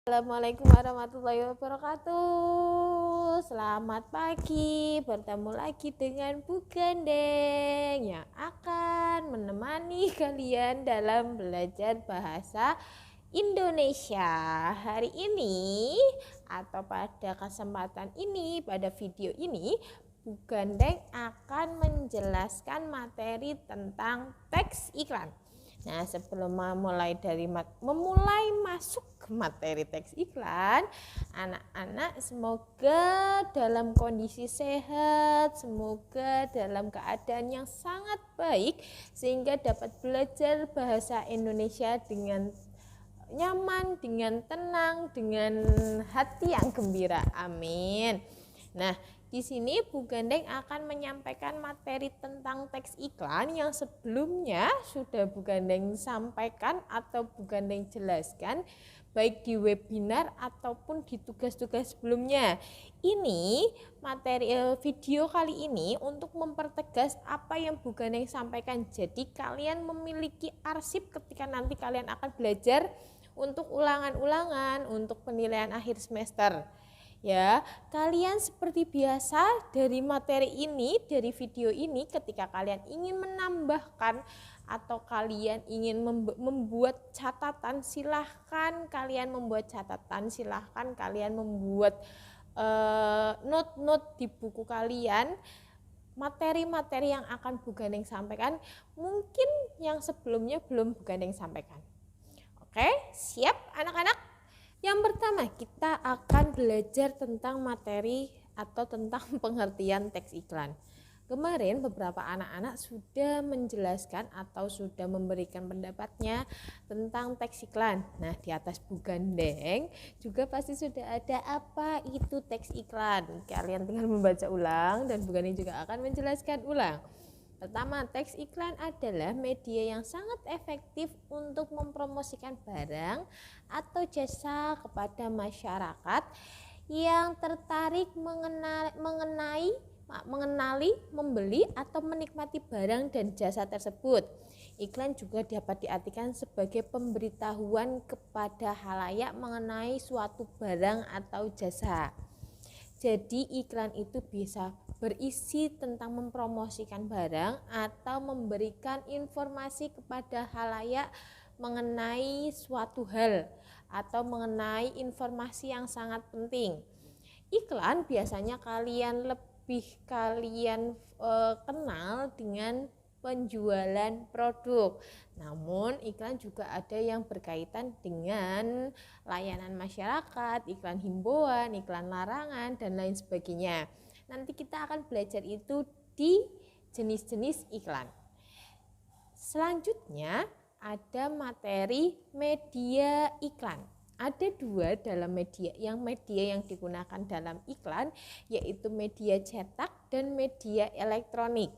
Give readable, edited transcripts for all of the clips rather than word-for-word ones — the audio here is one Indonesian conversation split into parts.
Assalamualaikum warahmatullahi wabarakatuh. Selamat pagi, bertemu lagi dengan Bu Gandeng yang akan menemani kalian dalam belajar bahasa Indonesia. Hari ini atau pada kesempatan ini, pada video ini, Bu Gandeng akan menjelaskan materi tentang teks iklan. Nah, sebelum memulai masuk ke materi teks iklan, anak-anak semoga dalam kondisi sehat, semoga dalam keadaan yang sangat baik sehingga dapat belajar bahasa Indonesia dengan nyaman, dengan tenang, dengan hati yang gembira. Amin. Nah, di sini Bu Gandeng akan menyampaikan materi tentang teks iklan yang sebelumnya sudah Bu Gandeng sampaikan atau Bu Gandeng jelaskan baik di webinar ataupun di tugas-tugas sebelumnya. Ini materi video kali ini untuk mempertegas apa yang Bu Gandeng sampaikan. Jadi kalian memiliki arsip ketika nanti kalian akan belajar untuk ulangan-ulangan untuk penilaian akhir semester. Ya, kalian seperti biasa dari materi ini, dari video ini, ketika kalian ingin menambahkan atau kalian ingin membuat catatan, silahkan kalian membuat catatan, silahkan kalian membuat note-note di buku kalian, materi-materi yang akan Bu Gandeng sampaikan, mungkin yang sebelumnya belum Bu Gandeng sampaikan. Oke, siap anak-anak? Yang pertama, kita akan belajar tentang materi atau tentang pengertian teks iklan. Kemarin beberapa anak-anak sudah menjelaskan atau sudah memberikan pendapatnya tentang teks iklan. Nah, di atas Bu Gandeng juga pasti sudah ada apa itu teks iklan. Kalian tinggal membaca ulang dan Bu Gandeng juga akan menjelaskan ulang. Pertama, teks iklan adalah media yang sangat efektif untuk mempromosikan barang atau jasa kepada masyarakat yang tertarik mengenali, membeli atau menikmati barang dan jasa tersebut. Iklan juga dapat diartikan sebagai pemberitahuan kepada halayak mengenai suatu barang atau jasa. Jadi iklan itu bisa berisi tentang mempromosikan barang atau memberikan informasi kepada halayak mengenai suatu hal atau mengenai informasi yang sangat penting. Iklan biasanya kalian kenal dengan penjualan produk. Namun iklan juga ada yang berkaitan dengan layanan masyarakat, iklan himbauan, iklan larangan, dan lain sebagainya. Nanti kita akan belajar itu di jenis-jenis iklan. Selanjutnya ada materi media iklan. Ada dua dalam media yang digunakan dalam iklan, yaitu media cetak dan media elektronik.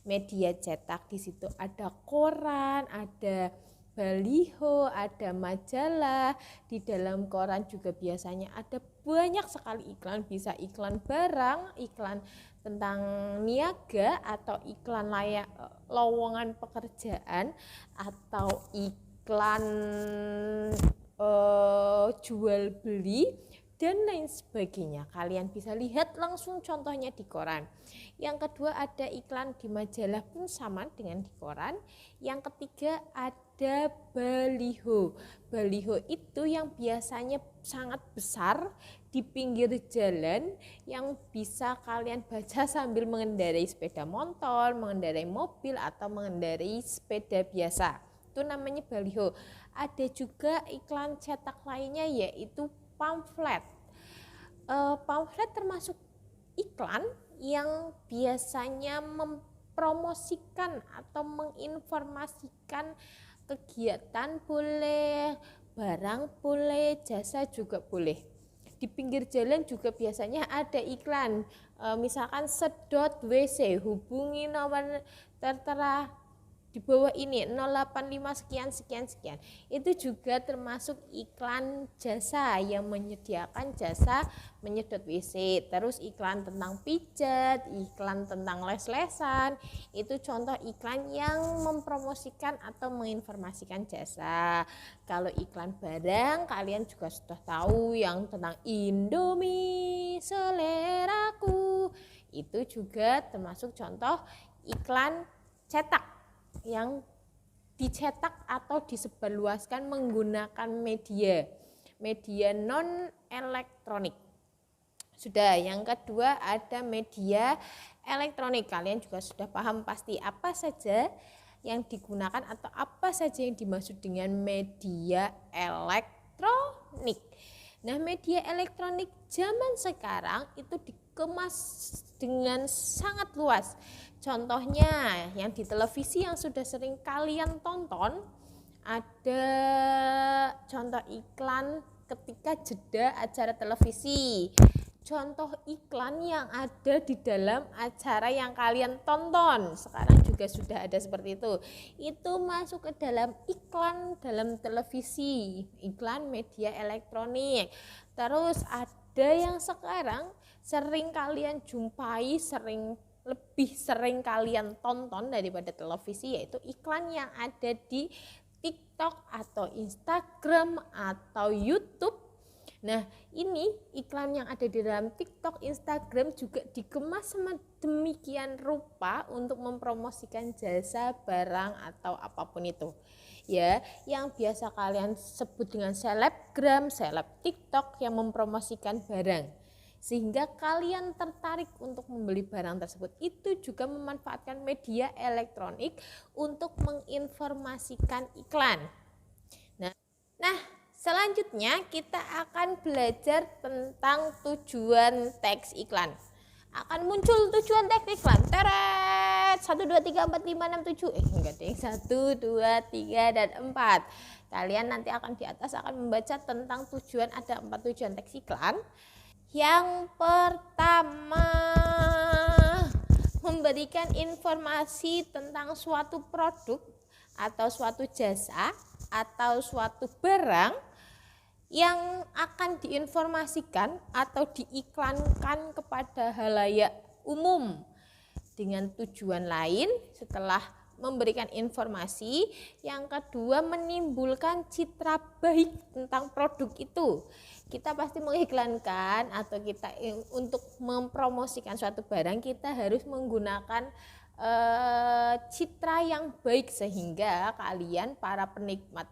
Media cetak di situ ada koran, ada baliho, ada majalah. Di dalam koran juga biasanya ada banyak sekali iklan, bisa iklan barang, iklan tentang niaga atau iklan lowongan pekerjaan atau iklan jual beli dan lain sebagainya. Kalian bisa lihat langsung contohnya di koran. Yang kedua ada iklan di majalah pun sama dengan di koran. Yang ketiga ada baliho. Baliho itu yang biasanya sangat besar di pinggir jalan yang bisa kalian baca sambil mengendarai sepeda motor, mengendarai mobil atau mengendarai sepeda biasa. Itu namanya baliho. Ada juga iklan cetak lainnya yaitu pamflet. Pamflet termasuk iklan yang biasanya mempromosikan atau menginformasikan kegiatan boleh, barang boleh, jasa juga boleh. Di pinggir jalan juga biasanya ada iklan, misalkan sedot WC, hubungi nomor tertera di bawah ini 085 sekian sekian sekian, itu juga termasuk iklan jasa yang menyediakan jasa menyedot WC. Terus iklan tentang pijat, iklan tentang les-lesan, itu contoh iklan yang mempromosikan atau menginformasikan jasa. Kalau iklan barang, kalian juga sudah tahu yang tentang Indomie seleraku, itu juga termasuk contoh iklan cetak yang dicetak atau disebarluaskan menggunakan media non elektronik. Sudah, yang kedua ada media elektronik. Kalian juga sudah paham pasti apa saja yang digunakan atau apa saja yang dimaksud dengan media elektronik. Nah, media elektronik zaman sekarang itu dikemas dengan sangat luas. Contohnya yang di televisi yang sudah sering kalian tonton, ada contoh iklan ketika jeda acara televisi. Contoh iklan yang ada di dalam acara yang kalian tonton. Sekarang juga sudah ada seperti itu. Itu masuk ke dalam iklan dalam televisi, iklan media elektronik. Terus ada yang sekarang sering kalian jumpai, lebih sering kalian tonton daripada televisi, yaitu iklan yang ada di TikTok atau Instagram atau YouTube. Nah, ini iklan yang ada di dalam TikTok, Instagram juga dikemas demikian rupa untuk mempromosikan jasa, barang atau apapun itu. Ya, yang biasa kalian sebut dengan selebgram, seleb TikTok yang mempromosikan barang. Sehingga kalian tertarik untuk membeli barang tersebut. Itu juga memanfaatkan media elektronik untuk menginformasikan iklan. Nah, selanjutnya kita akan belajar tentang tujuan teks iklan. Akan muncul tujuan teks iklan. Teret, 1, 2, 3, 4, 5, 6, 7. Enggak deh, 1, 2, 3, dan 4. Kalian nanti akan di atas akan membaca tentang tujuan, ada 4 tujuan teks iklan. Yang pertama, memberikan informasi tentang suatu produk atau suatu jasa atau suatu barang yang akan diinformasikan atau diiklankan kepada halayak umum. Dengan tujuan lain, setelah memberikan informasi, yang kedua menimbulkan citra baik tentang produk itu. Kita pasti mengiklankan atau kita untuk mempromosikan suatu barang, kita harus menggunakan citra yang baik sehingga kalian para penikmat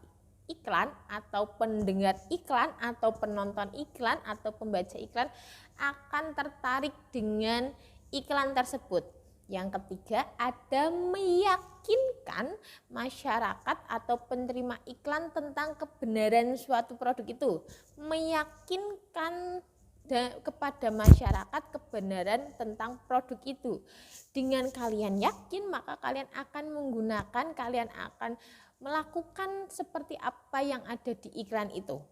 iklan atau pendengar iklan atau penonton iklan atau pembaca iklan akan tertarik dengan iklan tersebut. Yang ketiga, ada meyakinkan masyarakat atau penerima iklan tentang kebenaran suatu produk itu. Meyakinkan kepada masyarakat kebenaran tentang produk itu. Dengan kalian yakin, maka kalian akan menggunakan, kalian akan melakukan seperti apa yang ada di iklan itu.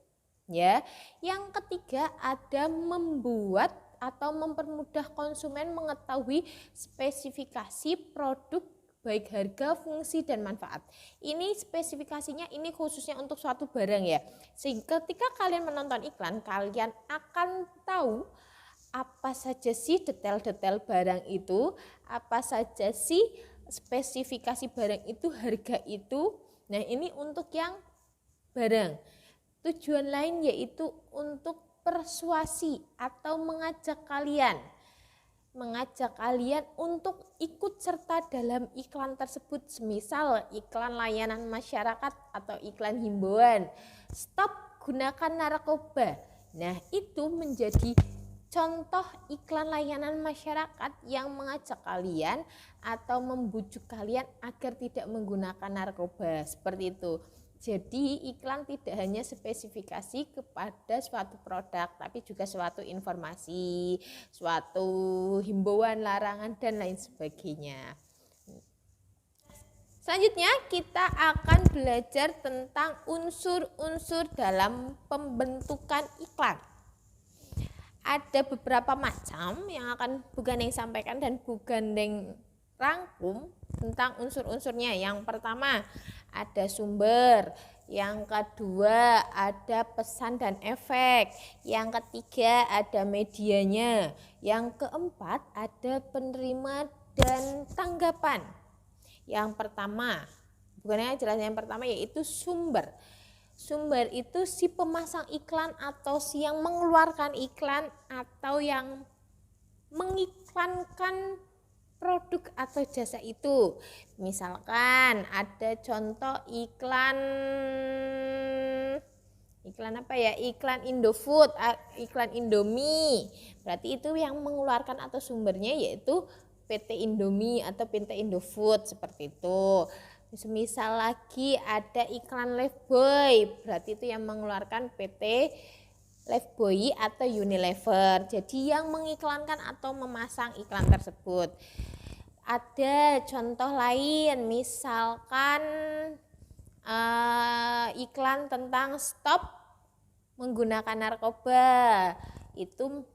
Ya. Yang ketiga, ada membuat atau mempermudah konsumen mengetahui spesifikasi produk baik harga, fungsi, dan manfaat. Ini spesifikasinya ini khususnya untuk suatu barang ya. Sehingga ketika kalian menonton iklan, kalian akan tahu apa saja sih detail-detail barang itu, apa saja sih spesifikasi barang itu, harga itu. Nah, ini untuk yang barang. Tujuan lain yaitu untuk persuasi atau mengajak kalian untuk ikut serta dalam iklan tersebut. Semisal iklan layanan masyarakat atau iklan himbauan, stop gunakan narkoba. Nah, itu menjadi contoh iklan layanan masyarakat yang mengajak kalian atau membujuk kalian agar tidak menggunakan narkoba, seperti itu. Jadi iklan tidak hanya spesifikasi kepada suatu produk, tapi juga suatu informasi, suatu himbauan, larangan, dan lain sebagainya. Selanjutnya kita akan belajar tentang unsur-unsur dalam pembentukan iklan. Ada beberapa macam yang akan Bu Gandeng sampaikan dan Bu Gandeng rangkum tentang unsur-unsurnya. Yang pertama ada sumber, yang kedua ada pesan dan efek, yang ketiga ada medianya, yang keempat ada penerima dan tanggapan. Yang pertama, bukannya jelas yang pertama yaitu sumber. Sumber itu si pemasang iklan atau si yang mengeluarkan iklan atau yang mengiklankan produk atau jasa itu. Misalkan ada contoh iklan apa ya? Iklan Indofood, iklan Indomie. Berarti itu yang mengeluarkan atau sumbernya yaitu PT Indomie atau PT Indofood, seperti itu. Semisal lagi ada iklan Lifebuoy, berarti itu yang mengeluarkan PT Lifebuoy atau Unilever. Jadi yang mengiklankan atau memasang iklan tersebut. Ada contoh lain, misalkan iklan tentang stop menggunakan narkoba. Itu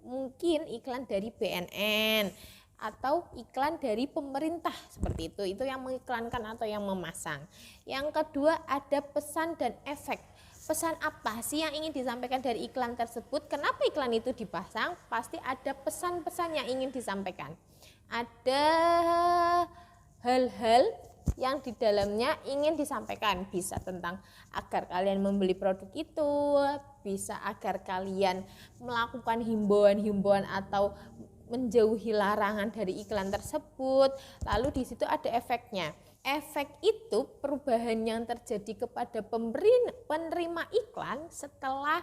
mungkin iklan dari BNN atau iklan dari pemerintah, seperti itu yang mengiklankan atau yang memasang. Yang kedua ada pesan dan efek. Pesan apa sih yang ingin disampaikan dari iklan tersebut? Kenapa iklan itu dipasang? Pasti ada pesan-pesan yang ingin disampaikan. Ada hal-hal yang di dalamnya ingin disampaikan, bisa tentang agar kalian membeli produk itu, bisa agar kalian melakukan himbauan-himbauan atau menjauhi larangan dari iklan tersebut. Lalu di situ ada efeknya. Efek itu perubahan yang terjadi kepada penerima iklan setelah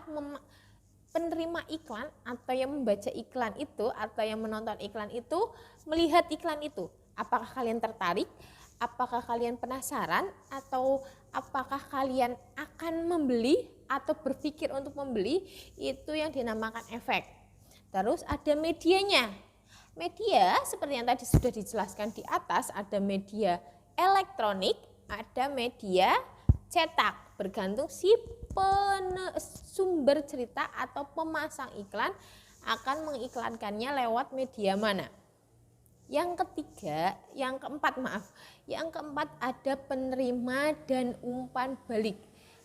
penerima iklan atau yang membaca iklan itu atau yang menonton iklan itu melihat iklan itu. Apakah kalian tertarik? Apakah kalian penasaran? Atau apakah kalian akan membeli atau berpikir untuk membeli? Itu yang dinamakan efek. Terus ada medianya. Media seperti yang tadi sudah dijelaskan di atas, ada media elektronik, ada media cetak. Bergantung si sumber cerita atau pemasang iklan akan mengiklankannya lewat media mana. Yang keempat ada penerima dan umpan balik.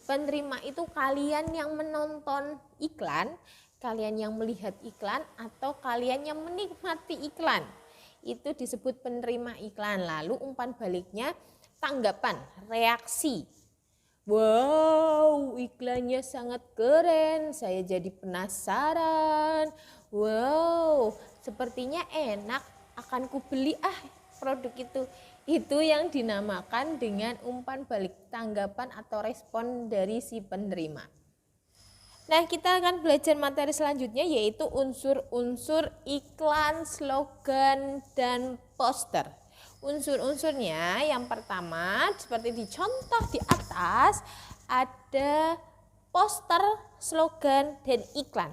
Penerima itu kalian yang menonton iklan, kalian yang melihat iklan, atau kalian yang menikmati iklan. Itu disebut penerima iklan. Lalu umpan baliknya tanggapan, reaksi. Wow, iklannya sangat keren, saya jadi penasaran. Wow, sepertinya enak, akan kubeli produk itu. Itu yang dinamakan dengan umpan balik, tanggapan atau respon dari si penerima. Nah, kita akan belajar materi selanjutnya yaitu unsur-unsur iklan, slogan, dan poster. Unsur-unsurnya yang pertama seperti dicontoh di atas ada poster, slogan, dan iklan.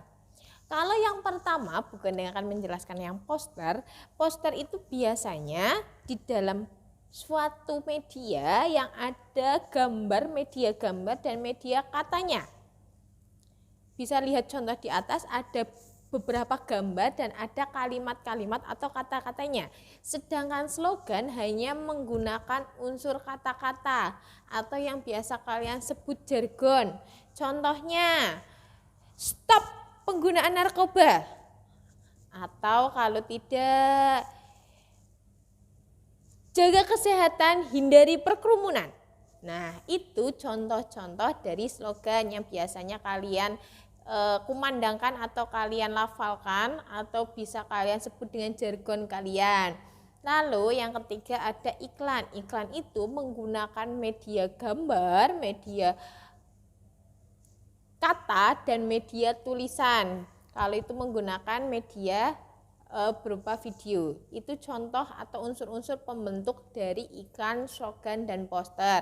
Kalau yang pertama bukan yang akan menjelaskan yang poster. Poster itu biasanya di dalam suatu media yang ada gambar, media gambar, dan media katanya. Bisa lihat contoh di atas, ada beberapa gambar dan ada kalimat-kalimat atau kata-katanya. Sedangkan slogan hanya menggunakan unsur kata-kata atau yang biasa kalian sebut jargon. Contohnya, stop penggunaan narkoba. Atau kalau tidak, jaga kesehatan, hindari perkerumunan. Nah, itu contoh-contoh dari slogan yang biasanya kalian kumandangkan atau kalian lafalkan atau bisa kalian sebut dengan jargon kalian. Lalu yang ketiga ada iklan. Iklan itu menggunakan media gambar, media kata, dan media tulisan. Kalau itu menggunakan media berupa video. Itu contoh atau unsur-unsur pembentuk dari iklan, slogan, dan poster.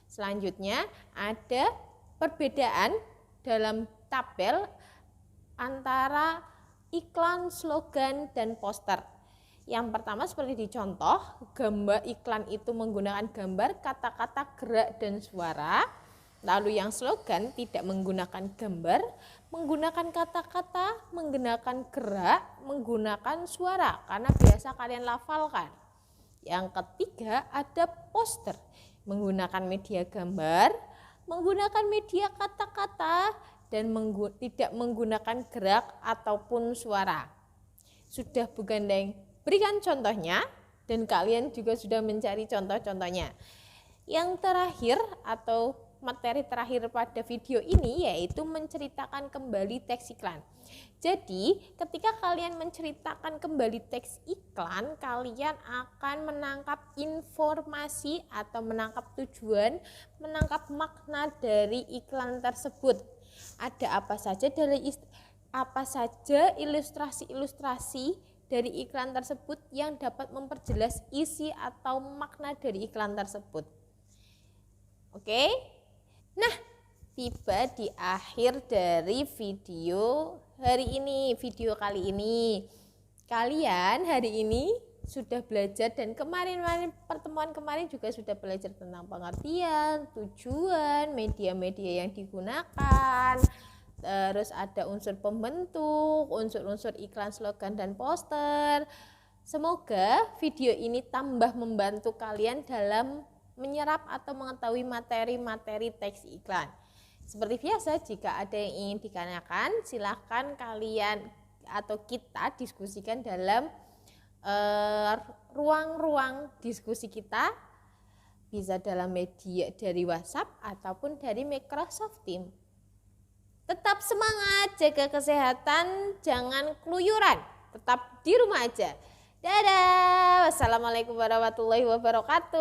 Selanjutnya ada perbedaan dalam tabel antara iklan, slogan, dan poster. Yang pertama seperti dicontoh, gambar iklan itu menggunakan gambar, kata-kata, gerak, dan suara. Lalu yang slogan tidak menggunakan gambar, menggunakan kata-kata, menggunakan gerak, menggunakan suara karena biasa kalian lafalkan. Yang ketiga ada poster, menggunakan media gambar, menggunakan media kata-kata, dan tidak menggunakan gerak ataupun suara. Sudah Bu Gandeng berikan contohnya dan kalian juga sudah mencari contoh-contohnya. Yang terakhir atau materi terakhir pada video ini yaitu menceritakan kembali teks iklan. Jadi ketika kalian menceritakan kembali teks iklan, kalian akan menangkap informasi atau menangkap tujuan, menangkap makna dari iklan tersebut. Ada apa saja ilustrasi-ilustrasi dari iklan tersebut yang dapat memperjelas isi atau makna dari iklan tersebut. Oke? Nah, tiba di akhir dari video kali ini. Kalian hari ini sudah belajar dan pertemuan kemarin juga sudah belajar tentang pengertian, tujuan, media-media yang digunakan. Terus ada unsur pembentuk, unsur-unsur iklan, slogan, dan poster. Semoga video ini tambah membantu kalian dalam menyerap atau mengetahui materi-materi teks iklan. Seperti biasa, jika ada yang ingin ditanyakan, silahkan kalian atau kita diskusikan dalam ruang-ruang diskusi kita, bisa dalam media dari WhatsApp ataupun dari Microsoft Teams. Tetap semangat, jaga kesehatan, jangan keluyuran, tetap di rumah aja. Dadah, wassalamualaikum warahmatullahi wabarakatuh.